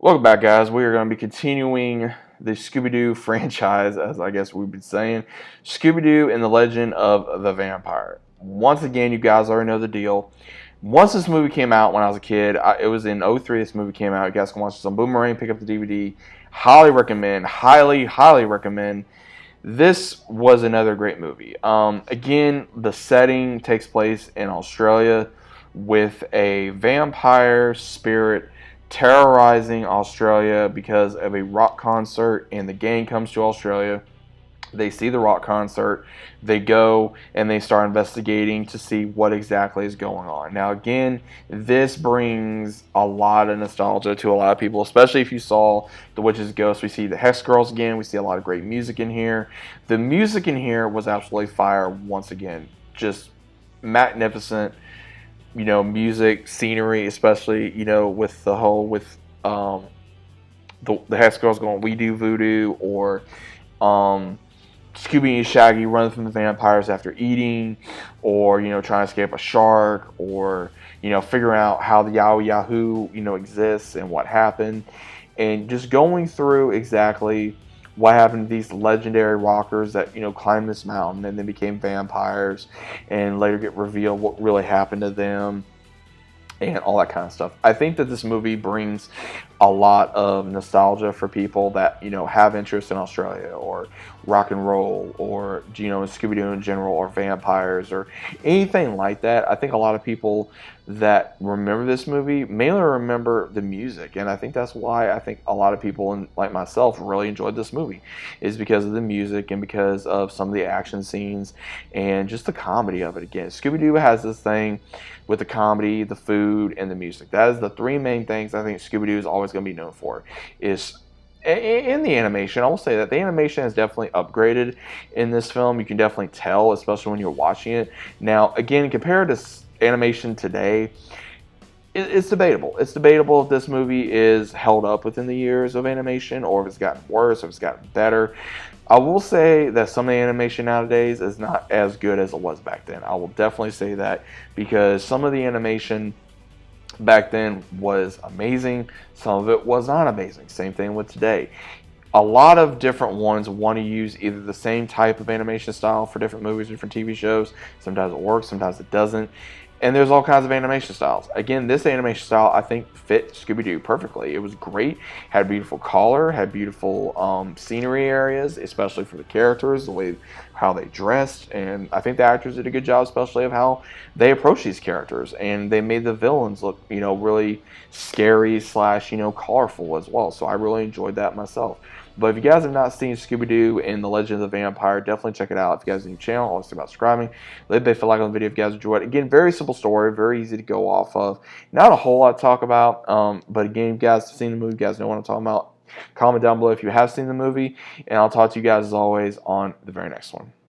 Welcome back, guys. We are going to be continuing the Scooby-Doo franchise, as I guess we've been saying. Scooby-Doo and the Legend of the Vampire. Once again, you guys already know the deal. Once this movie came out when I was a kid, it was in '03 this movie came out. You guys can watch this on Boomerang, pick up the DVD. Highly recommend. Highly recommend. This was another great movie. Again, the setting takes place in Australia with a vampire spirit terrorizing Australia because of a rock concert, and the gang comes to Australia. They see the rock concert, they go and they start investigating to see what exactly is going on. Now, again, this brings a lot of nostalgia to a lot of people, especially if you saw The Witch's Ghost. We see the Hex Girls again. We see a lot of great music in here. The music in here was absolutely fire once again. Just magnificent, music, scenery, especially, with the whole, the Hex Girls going, "We do voodoo," or Scooby and Shaggy running from the vampires after eating, or trying to escape a shark, or figuring out how the Yahoo exists and what happened, and just going through exactly what happened to these legendary rockers that climbed this mountain and then became vampires, and later get revealed what really happened to them and all that kind of stuff. I think that this movie brings a lot of nostalgia for people that have interest in Australia or rock and roll, or Scooby-Doo in general, or vampires, or anything like that. I think a lot of people that remember this movie mainly remember the music, and I think that's why I think a lot of people, like myself, really enjoyed this movie, is because of the music and because of some of the action scenes and just the comedy of it. Again, Scooby-Doo has this thing with the comedy, the food, and the music. That is the three main things I think Scooby-Doo is always going to be known for. Is in the animation, I will say that the animation has definitely upgraded in this film. You can definitely tell, especially when you're watching it. Now, again, compared to animation today, it's debatable. It's debatable if this movie is held up within the years of animation, or if it's gotten worse, or if it's gotten better. I will say that some of the animation nowadays is not as good as it was back then. I will definitely say that, because some of the animation back then was amazing. Some of it was not amazing. Same thing with today. A lot of different ones want to use either the same type of animation style for different movies, different TV shows. Sometimes it works, sometimes it doesn't. And there's all kinds of animation styles. Again, this animation style, I think, fit Scooby-Doo perfectly. It was great. Had beautiful color, had beautiful scenery areas, especially for the characters, the way how they dressed. And I think the actors did a good job, especially of how they approached these characters. And they made the villains look, really scary slash, colorful as well. So I really enjoyed that myself. But if you guys have not seen Scooby-Doo and the Legend of the Vampire, definitely check it out. If you guys are new channel, always think about subscribing. Leave a big like on the video if you guys enjoyed it. Again, very simple story, very easy to go off of. Not a whole lot to talk about, but again, if you guys have seen the movie, you guys know what I'm talking about. Comment down below if you have seen the movie, and I'll talk to you guys as always on the very next one.